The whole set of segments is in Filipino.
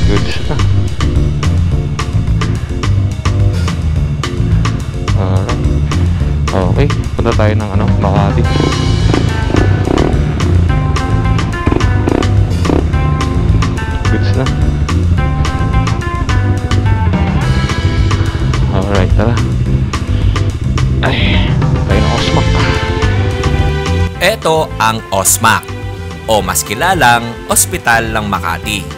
Goods na. Okay, punta tayo ng Makati. Goods na. Alright, tara. Ay, tayo ng Osmac. Ito ang Osmac o mas kilalang Ospital ng Makati.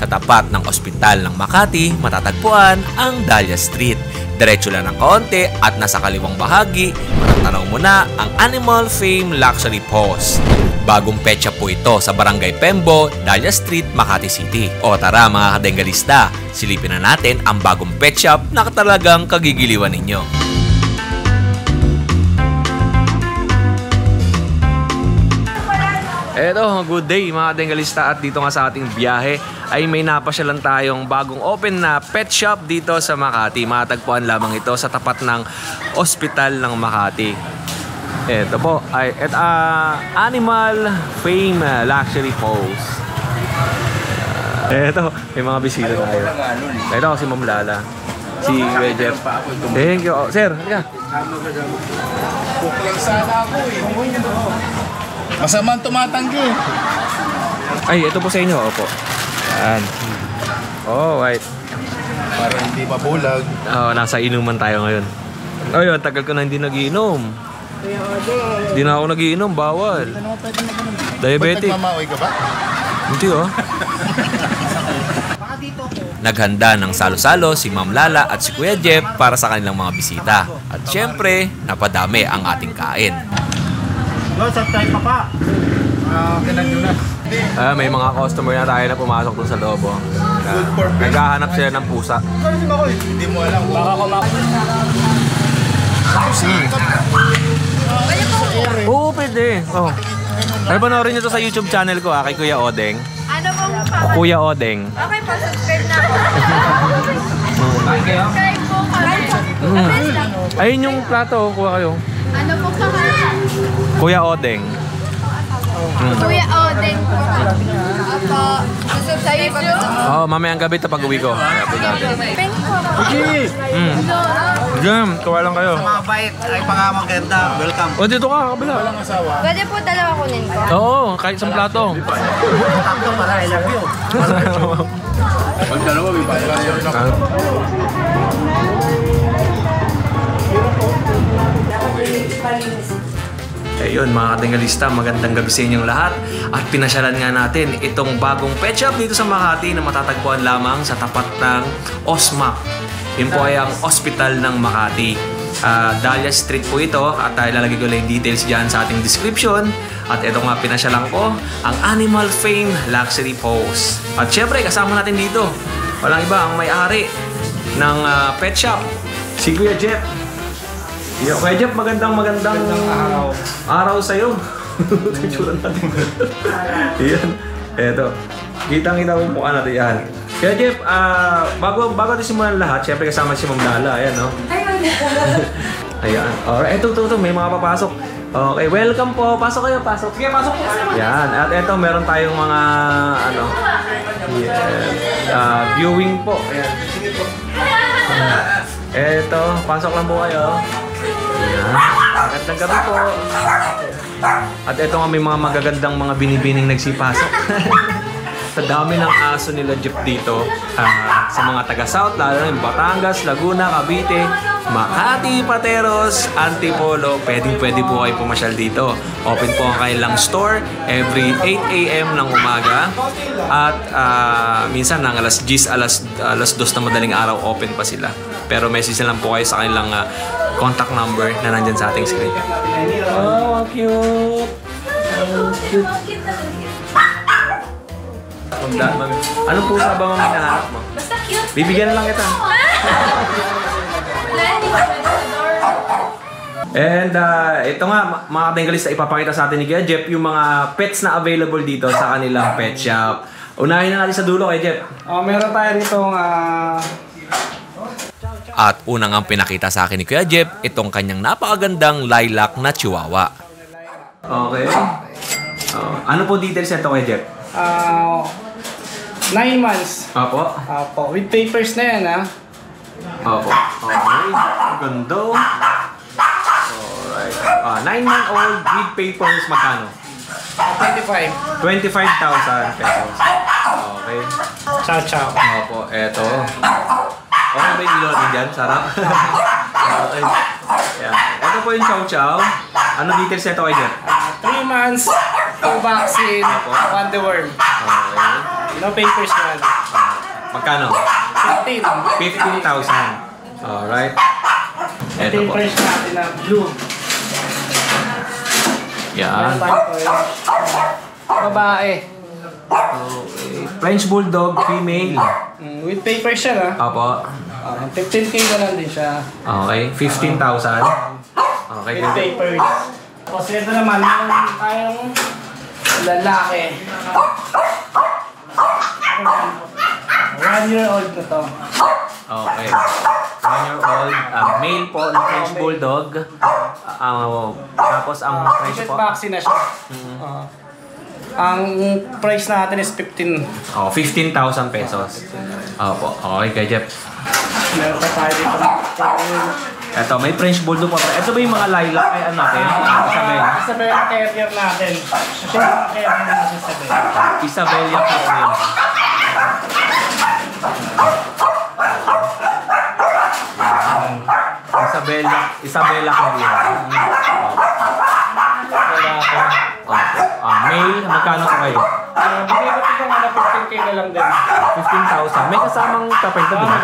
Sa tapat ng Ospital ng Makati, matatagpuan ang Dahlia Street. Diretso lang ng kaunti at nasa kaliwang bahagi, matatanaw mo na ang Animal Fame Luxury Post. Bagong petsa po ito sa Barangay Pembo, Dahlia Street, Makati City. O tara mga kadenggalista, silipin na natin ang bagong pet shop na talagang kagigiliwan ninyo. Eto, good day mga kadenggalista, at dito nga sa ating biyahe ay may napasyalan tayong bagong open na pet shop dito sa Makati. Matagpuan lamang ito sa tapat ng Ospital ng Makati. Ito po ay Animal Fame Luxury Post. Eto, may mga bisita tayo. Ito si Ma'am Lala, si Jeff. Thank you. Oh, sir, halika. Kuklang sana ako Masamang tumatanggi. Ay, ito po sa inyo. Opo. Yan. Oh, right. Para hindi mabulag. Nasa inuman tayo ngayon. Ayun, tagal ko na hindi nagiinom. Hindi na ako nagiinom, bawal. Diabetic. Nagmamaoy ka ba? Hindi Naghanda ng salo-salo si Ma'am Lala at si Kuya Jeff para sa kanilang mga bisita. At syempre, napadami ang ating kain. May mga customer na tayo na pumasok doon sa loob. Naghahanap sila ng pusa. Hindi mo alam. Oo, pwede. Ay, panoorin nyo to sa YouTube channel ko kay Kuya Odeng. Ano pong pa? Kuya Odeng. Okay po, subscribe na ako. Subscribe po kami. Ayun yung plato, kuha kayo. Ano pong pangalan? Kuya Odeng. Kuya Odeng po. Opo. Subscribe po. Mamayang gabi ito pag uwi ko. Pink po. Jam, kuha lang kayo. Mabait ay pangamaganda. Welcome. O, dito ka, kabila. Pwede po dalawa kunin ko. Oo, kahit isang plato. Takto para I love you. Pag dalawa, may bayan ako. Ayun mga kadenggalista, magandang gabi sa inyong lahat. At pinasyalan nga natin itong bagong pet shop dito sa Makati na matatagpuan lamang sa tapat ng Osmac. Yun po ay ang Ospital ng Makati. Dahlia Street po ito at ilalagay ko lang yung details dyan sa ating description. At ito nga pinasyalan ko, ang Animal Fame Luxury Post. At syempre kasama natin dito, walang iba ang may-ari ng pet shop, si Kuya Jeff. Kuya Jeff, magandang araw sa'yo. Itsura natin. Yan. Eto. Kitang-kita mo mukha natin yan. Kaya Jeff, bago natin simulan lahat, syempre kasama si Ma'am Lala. Ayan, no? Ayan. Alright, ito. May mga papasok. Okay, welcome po. Pasok kayo, pasok. Sige, pasok po. Yan. At eto, meron tayong mga, viewing po. Ayan. Eto, pasok lang po kayo. Ayan. Magandang gabi po. At ito nga may mga magagandang mga binibining nagsipasok. Sa dami ng aso nila Jeff dito sa mga taga-South, lalo na yung Batangas, Laguna, Cavite, Makati, Pateros, Antipolo, pwede po kayo pumasyal dito. Open po ang kanilang store every 8 AM ng umaga at minsan ng alas 10, alas 2 na madaling araw open pa sila. Pero message na lang po kayo sa kanilang contact number na nandyan sa ating screen. Oh, cute! Cute! Anong pusa ba mga hinahanap mo? Basta cute. Bibigyan na lang kita. And ito nga mga kadenggalista, ipapakita sa atin ni Kuya Jeff yung mga pets na available dito sa kanilang pet shop. Unahin na natin sa dulo kay Jeff. Meron tayo rito At unang ang pinakita sa akin ni Kuya Jeff, itong kanyang napakagandang lilac na chihuahua. Okay. Ano po details nito kay Jeff? 9 months. Opo. Opo. With papers na yan, ha? Opo. Okay. Ganda. Alright. 9-month-old with papers, magkano? 25. 25,000 pesos. Okay. Ciao, ciao. Opo, eto. Okay ba yung ilaw din dyan? Sarap. Okay. Yeah. Ito po yung chow chow. Ano details nito kay Jeff? 3 months, 2 vaccine, Opo. 1 deworm. Okay. No papers yan. Magkano? 15. 15,000. Alright. Ito Eto yung po. price natin na blue. Yan. Babae. Okay. French Bulldog, female. With papers siya, ha? Opo. 15K na lang din siya. Okay. 15,000. Okay. With papers. Tapos ito naman, meron tayong lalaki. 1 year old na to. Okay. 1-year-old, male po na French Bulldog. Tapos ang French Complete po. vaccine na siya. Ang price natin is 15. 15,000 pesos. Opo. Okay, kay Jeff. Meron pa tayo dito. Ito, may French Bulldog po. Ito ba yung mga lilac? Ay, ano natin? Isabel. Isabel yung carrier natin. Siya yung carrier natin Isabel. Isabel yung carrier. Isabella carrier. Male, magkano po kayo? Bigay ko ito nga na 15K na lang din. 15,000. May kasamang papel ito, diba?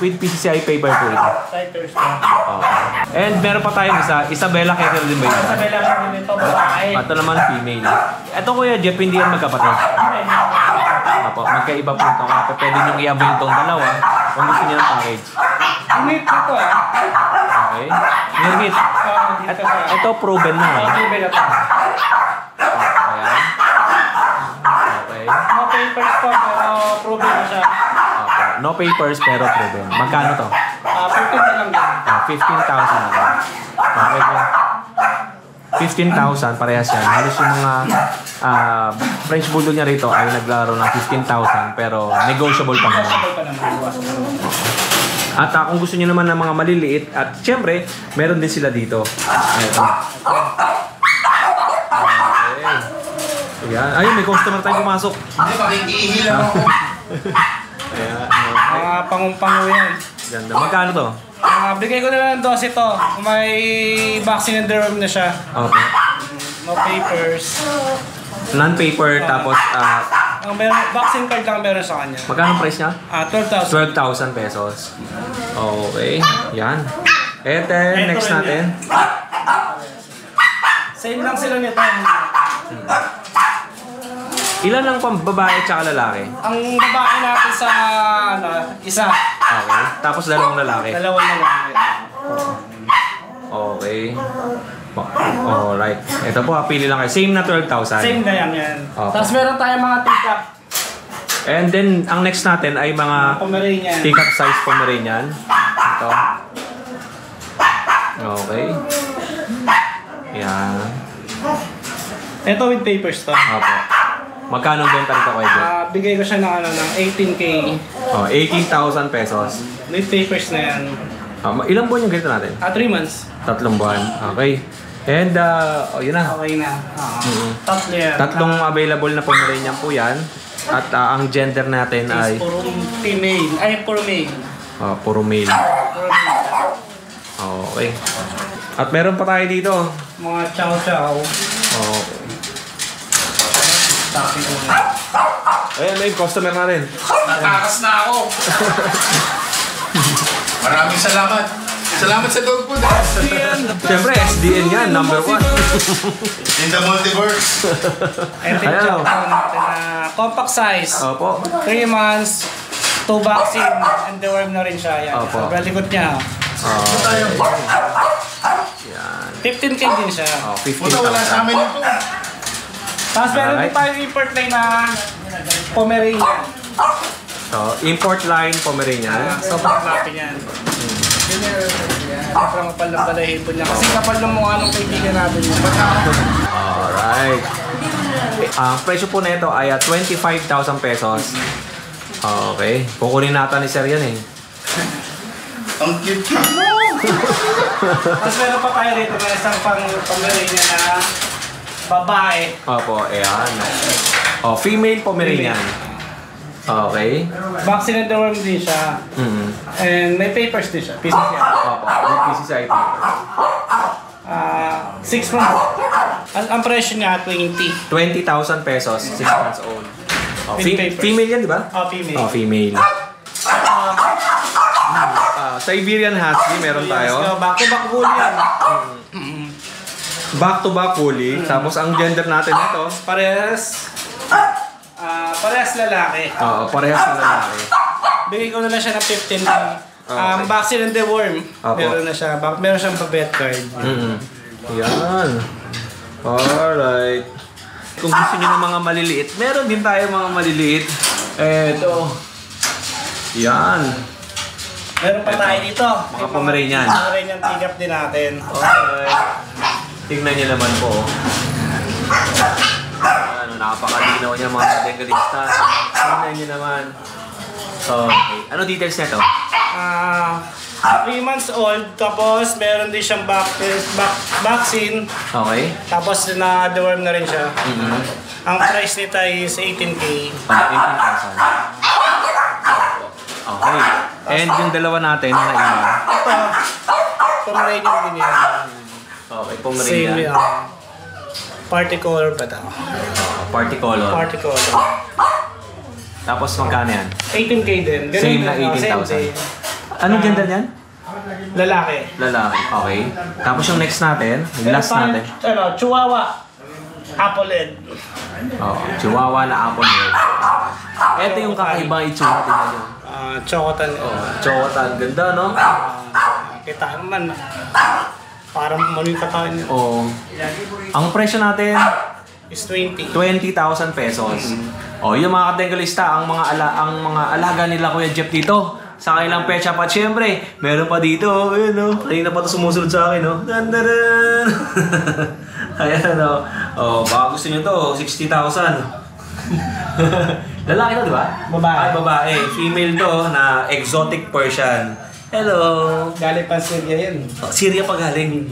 With PCCI paper po ito. Sighters na. Okay. And meron pa tayong isa, Isabella carrier din ba yun? Isabel lang din ito, babae. Ito naman female. Ito kuya Jeff, hindi yan magkapatid. Apo, magkaiba po ito. Kaya pwede nyo i-avail itong dalawa kung gusto niyo ng package. Unit ito, ha? Okay? Unit. Dito sa... Ito proven na. Isabel na to. Ayan. Okay. No papers to, pero proven na siya. Okay. No papers pero proven. Magkano to? 15 na lang din. 15,000 na lang. Okay po. 15,000 parehas yan. Halos yung mga French Bulldog niya rito ay naglaro ng 15,000 pero negotiable pa naman. Isabel pa naman. At kung gusto niyo naman ng mga maliliit at syempre, meron din sila dito. Ito. Okay. Ayan. Ayun, may customer tayong pumasok. Hindi, pakikihilang ako. Ayan. Mga pangumpango yan. Ganda. Magkano to? Bigay ko na lang 12 ito. May vaccine and deworm na siya. Okay. No papers. Non-paper tapos Ang vaccine card lang meron sa kanya. magkano price niya? 12,000. 12,000 pesos. Okay. Yan. Ito, next rin natin. Same lang sila nito. Ilan lang pang babae at lalaki? Ang babae natin sa isa. Okay. Tapos dalawang lalaki. Dalawa na lang. Okay. Alright. Ito po, pili lang kayo. Same na 12,000. Same na yan. Okay. Tapos meron tayong mga teacup. And then, ang next natin ay mga Pomeranian. teacup size Pomeranian. Ito. Okay. Yan. Ito with papers to. Opo. Magkano ang benta nito kayo? Bigay ko siya ng 18K. 18,000 pesos. With papers na yan. Ilang buwan yung ganito natin? 3 months. 3 buwan. Okay. And, yun na. Okay na. Tatlo yan. Tatlong available na Pomeranian po yan. At ang gender natin ay Puro female. Ay, puro male. puro male. Puro male. Okay. At meron pa tayo dito. Mga chow-chow. Okay. Tapi ko na. Ayan, may customer na rin. Natakas na ako. Maraming salamat. Salamat sa dog food. Siyempre, SDN yan, number 1. In the multiverse. Ito yung Ayan, chow oh. natin na compact size. Opo. 3 months. 2 vaccine. And deworm na rin siya. Yan. Opo. Sobrang likod niya. Yan. 15K din siya. Puta, wala sa 15,000. amin ito. Tapos meron din tayong import line na Pomeranian. So, import line Pomeranian. Sobrang lapin yan. Sobrang kapal ng balahipon niya. Kasi kapal ng mukha ng kaibigan natin yun. Alright. Ang presyo po nito ay 25,000 pesos. Okay. Kukunin natin ni Sir yan eh. Ang cute ka. Tapos meron pa tayo rito na isang Pomeranian na babae. Opo, ayan. Female Pomeranian. Okay. Vaccine and deworm din siya. And may papers din siya. PCCI. Opo, with PCCI. 6 months. Ang presyo niya, 20. 20,000 pesos, 6 months old. With papers. Female yan, di ba? Female. Female. Siberian Husky, meron tayo. Back-to-back wool yan. Back-to-back fully. Tapos ang gender natin ito. Parehas lalaki. Oo, parehas na lalaki. Bigay ko na lang siya ng 15. Vaccine and deworm. Meron na siya. Meron siyang pa-vet card. Yan. Alright. Kung gusto nyo ng mga maliliit, meron din tayo mga maliliit. Eto. Yan. Meron pa tayo dito. Mga Pomeranian. Pomeranian tigap din natin. Alright. Tingnan nyo naman po. Ano, napakalinaw niya mga bengalista. Tingnan nyo naman. Okay. Ano details nito? 3 months old. Tapos meron din siyang vaccine. Okay. Tapos na-deworm na rin siya. Ang price nito is 18K. 18,000. Okay. And yung dalawa natin na iba. Ito, Pomeranian din yan. Okay, Same Pomeranian. yan. Party color ba ito? Party color. Party color. Tapos magkano yan? 18K din. Ganun Same din, na same 18,000. din. Anong gender niyan? Lalaki. Lalaki. Okay. Tapos yung next natin, yung last Meron natin. tayong, Chihuahua. Apple head. Chihuahua na apple head. Ito yung kakaibang itsura. Tingnan nyo. Chocotan. Chocotan. Ganda, no? Kita naman. Parang mali katawan niya. Ang presyo natin Is 20. 20,000 pesos. Yung mga katengalista, ang mga alaga nila Kuya Jeff dito sa kanilang pet shop. At syempre, meron pa dito. Ayun, no? Kanina pa ito sumusunod sa akin, no? Dandaran! Ayan, no? Baka gusto nyo to, 60,000. Lalaki to, di ba? Babae. Ay, babae. Female to na exotic Persian. Hello! Galing pa Syria yan. Syria pa galing.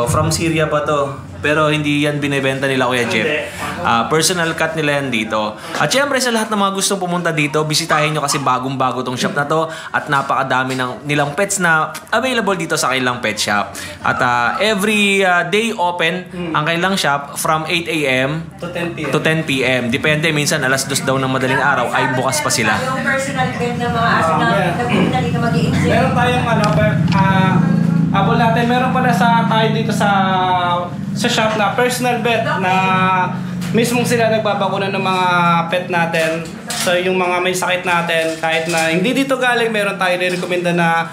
From Syria pa to. Pero hindi yan binibenta nila Kuya Jeff. Personal cut nila yan dito. At syempre sa lahat ng mga gustong pumunta dito, bisitahin nyo kasi bagong-bago tong shop na to. At napakadami ng nilang pets na available dito sa kanilang pet shop. At every day open ang kanilang shop from 8 a.m. To 10 p.m. to 10 p.m. Depende, minsan alas 2 daw ng madaling araw ay bukas pa sila. Yung personal bed ng mga aso na nagpunta dito mag-i-insect. Meron tayong abol natin. Meron pala tayo dito sa shop na personal vet na mismong sila nagbabakuna ng mga pet natin. So yung mga may sakit natin, kahit na hindi dito galing, meron tayo nirekomenda na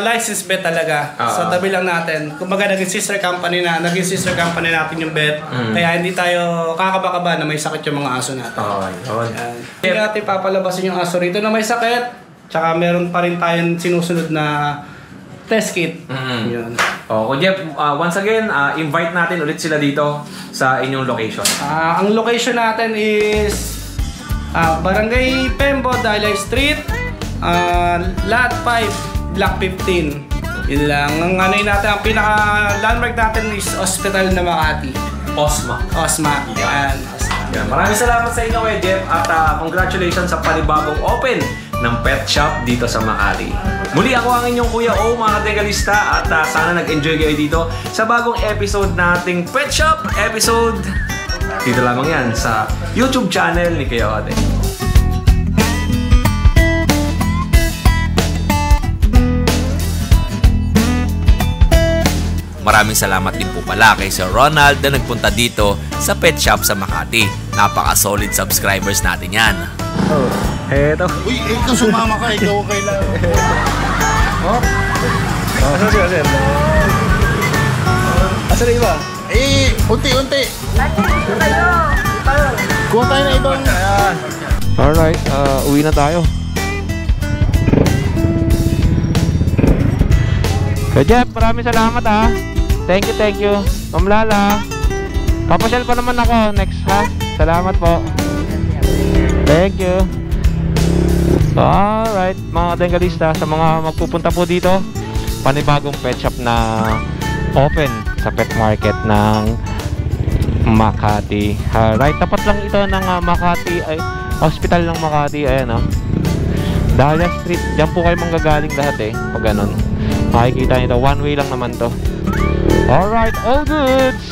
licensed vet talaga. Sa tabi lang natin. Kumbaga naging sister company natin yung vet. Kaya hindi tayo kakaba-kaba na may sakit yung mga aso natin. Hindi natin papalabasin yung aso rito na may sakit. Tsaka meron pa rin tayong sinusunod na test kit. Yun. Jeff, once again, invite natin ulit sila dito sa inyong location. Ang location natin is Barangay Pembo, Dalay Street, Lot 5, Block 15. Yun lang. Ang ang pinaka-landmark natin is Hospital na Makati. Osma. Yan. Maraming salamat sa inyo, Kuya Jeff, at congratulations sa panibagong open ng pet shop dito sa Makati. Muli ako ang inyong Kuya O, mga kategalista, at sana nag-enjoy kayo dito sa bagong episode nating Pet Shop episode. Dito lamang yan sa YouTube channel ni Kuya Ode. Maraming salamat din po pala kay Sir Ronald na nagpunta dito sa pet shop sa Makati. Napaka-solid subscribers natin yan. Eto. Uy, ikaw sumama ka, ikaw kailangan. Asa na iba? Unti-unti. Kuha tayo na ibang. Alright, uwi na tayo. Kuya Jeff, maraming salamat ha. Thank you. Ma'am Lala. Papasyal pa naman ako next ha. Salamat po. Thank you. So, alright, mga Dengalista, sa mga magpupunta po dito, panibagong pet shop na open sa pet market ng Makati. Alright, tapat lang ito ng Makati, ay, hospital ng Makati. Ayan, oh. Dahlia Street, dyan po kayo manggagaling lahat eh, pag ganun. Makikita nito, one way lang naman to. Alright, all goods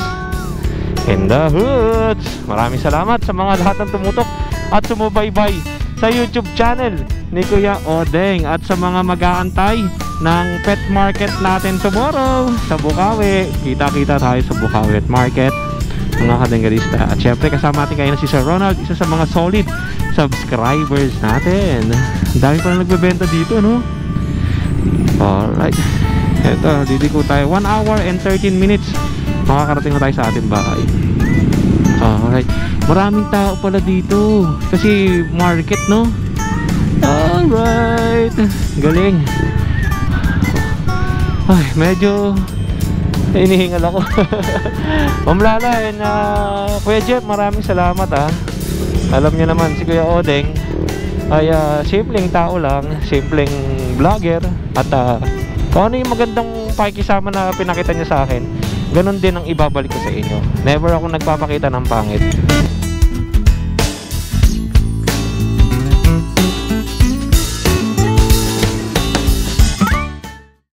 in the hoods. Maraming salamat sa mga lahat ng tumutok at sumubaybay sa YouTube channel ni Kuya Odeng at sa mga mag-aantay ng pet market natin tomorrow sa Bukawi. Kita-kita tayo sa Bukawi Pet Market, mga Kadengalista. At syempre kasama natin kayo na si Sir Ronald, isa sa mga solid subscribers natin. Ang dami pa na nagbebenta dito, no? Alright, eto, didiko tayo 1 hour and 13 minutes. Makakarating na tayo sa ating bahay. Alright, maraming tao pala dito kasi market, no? Alright, galing. Ay, medyo hinihingal ako. Ma'am Lala and Kuya Jeff, maraming salamat ha. Alam niyo naman si Kuya Odeng ay simpleng tao lang, simpleng vlogger. At kung ano yung magandang pakikisama na pinakita niya sa akin, ganun din ang ibabalik ko sa inyo. Never ako nagpapakita ng pangit.